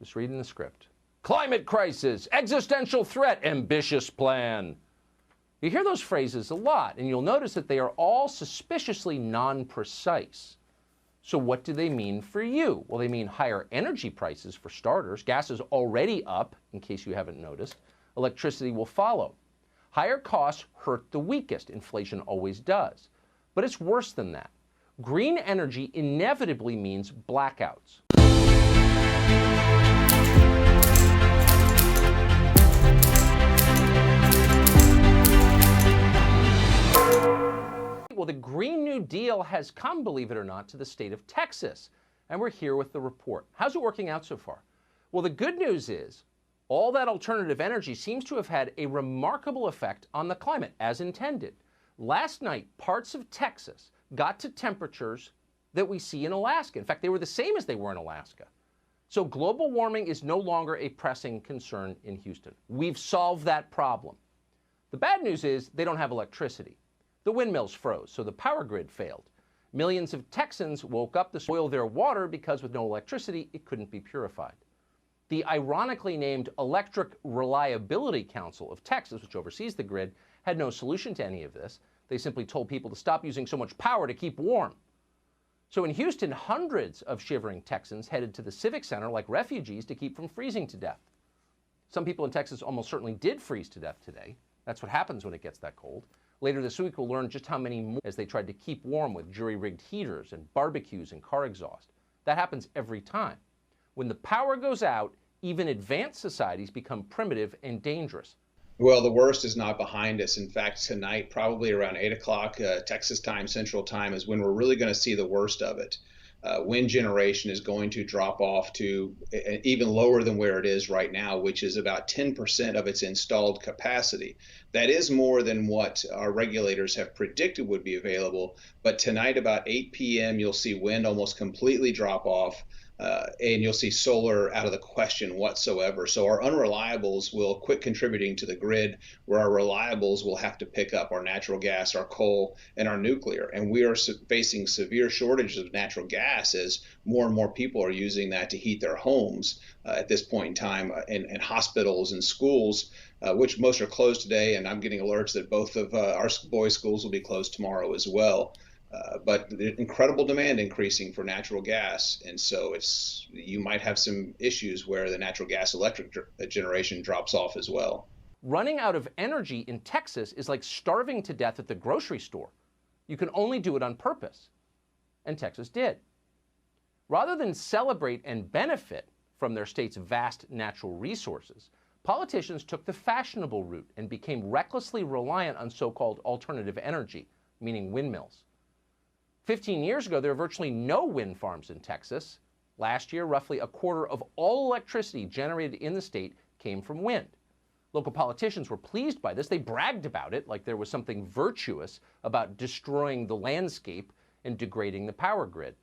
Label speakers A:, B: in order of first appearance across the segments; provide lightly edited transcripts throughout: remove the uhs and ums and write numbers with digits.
A: Just reading the script. Climate crisis, existential threat, ambitious plan. You hear those phrases a lot, and you'll notice that they are all suspiciously non-precise. So what do they mean for you? Well, they mean higher energy prices for starters. Gas is already up, in case you haven't noticed. Electricity will follow. Higher costs hurt the weakest. Inflation always does. But it's worse than that. Green energy inevitably means blackouts. Well, the Green New Deal has come, believe it or not, to the state of Texas. And we're here with the report. How's it working out so far? Well, the good news is all that alternative energy seems to have had a remarkable effect on the climate, as intended. Last night, parts of Texas got to temperatures that we see in Alaska. In fact, they were the same as they were in Alaska. So global warming is no longer a pressing concern in Houston. We've solved that problem. The bad news is they don't have electricity. The windmills froze, so the power grid failed. Millions of Texans woke up to boil their water because with no electricity, it couldn't be purified. The ironically named Electric Reliability Council of Texas, which oversees the grid, had no solution to any of this. They simply told people to stop using so much power to keep warm. So in Houston, hundreds of shivering Texans headed to the Civic Center like refugees to keep from freezing to death. Some people in Texas almost certainly did freeze to death today. That's what happens when it gets that cold. Later this week, we'll learn just how many more as they tried to keep warm with jury-rigged heaters and barbecues and car exhaust. That happens every time. When the power goes out, even advanced societies become primitive and dangerous.
B: Well, the worst is not behind us. In fact, tonight, probably around 8 o'clock Texas time, Central Time, is when we're really going to see the worst of it. Wind generation is going to drop off to even lower than where it is right now, which is about 10% of its installed capacity. That is more than what our regulators have predicted would be available. But tonight, about 8 p.m., you'll see wind almost completely drop off. And you'll see solar out of the question whatsoever. So our unreliables will quit contributing to the grid, where our reliables will have to pick up our natural gas, our coal, and our nuclear. And we are facing severe shortages of natural gas as more and more people are using that to heat their homes at this point in time, in hospitals and schools, which most are closed today. And I'm getting alerts that both of our boys' schools will be closed tomorrow as well. But the incredible demand increasing for natural gas, and so you might have some issues where the natural gas electric generation drops off as well.
A: Running out of energy in Texas is like starving to death at the grocery store. You can only do it on purpose, and Texas did. Rather than celebrate and benefit from their state's vast natural resources, politicians took the fashionable route and became recklessly reliant on so-called alternative energy, meaning windmills. 15 years ago, there were virtually no wind farms in Texas. Last year, roughly a quarter of all electricity generated in the state came from wind. Local politicians were pleased by this. They bragged about it like there was something virtuous about destroying the landscape and degrading the power grid.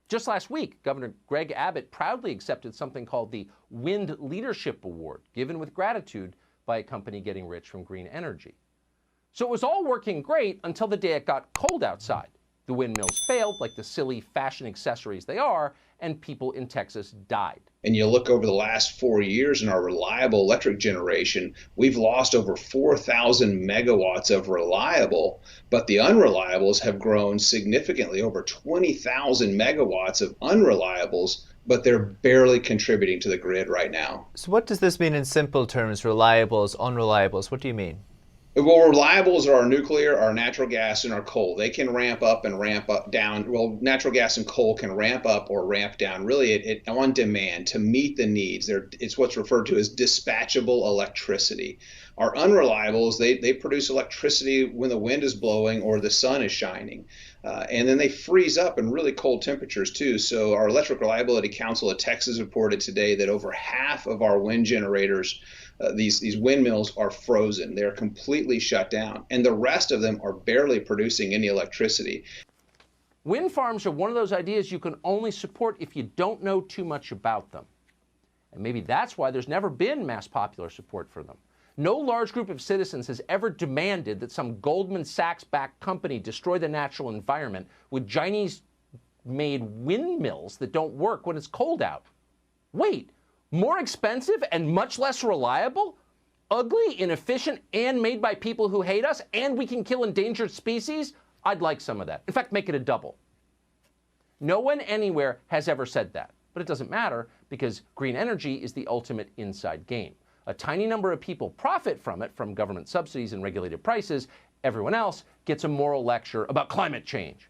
A: Just last week, Governor Greg Abbott proudly accepted something called the Wind Leadership Award, given with gratitude by a company getting rich from green energy. So it was all working great until the day it got cold outside. The windmills failed, like the silly fashion accessories they are, and people in Texas died.
B: And you look over the last 4 years in our reliable electric generation, we've lost over 4,000 megawatts of reliable, but the unreliables have grown significantly, over 20,000 megawatts of unreliables, but they're barely contributing to the grid right now.
C: So what does this mean in simple terms, reliables, unreliables? What do you mean?
B: Well, reliables are our nuclear, our natural gas, and our coal. They can ramp up and ramp up down. Well, natural gas and coal can ramp up or ramp down really on demand to meet the needs. It's what's referred to as dispatchable electricity. Our unreliables, they produce electricity when the wind is blowing or the sun is shining. And then they freeze up in really cold temperatures too. So our Electric Reliability Council of Texas reported today that over half of our wind generators, these windmills, are frozen. They're completely shut down. And the rest of them are barely producing any electricity.
A: Wind farms are one of those ideas you can only support if you don't know too much about them. And maybe that's why there's never been mass popular support for them. No large group of citizens has ever demanded that some Goldman Sachs-backed company destroy the natural environment with Chinese-made windmills that don't work when it's cold out. Wait, more expensive and much less reliable? Ugly, inefficient, and made by people who hate us, and we can kill endangered species? I'd like some of that. In fact, make it a double. No one anywhere has ever said that, but it doesn't matter because green energy is the ultimate inside game. A tiny number of people profit from it, from government subsidies and regulated prices. Everyone else gets a moral lecture about climate change.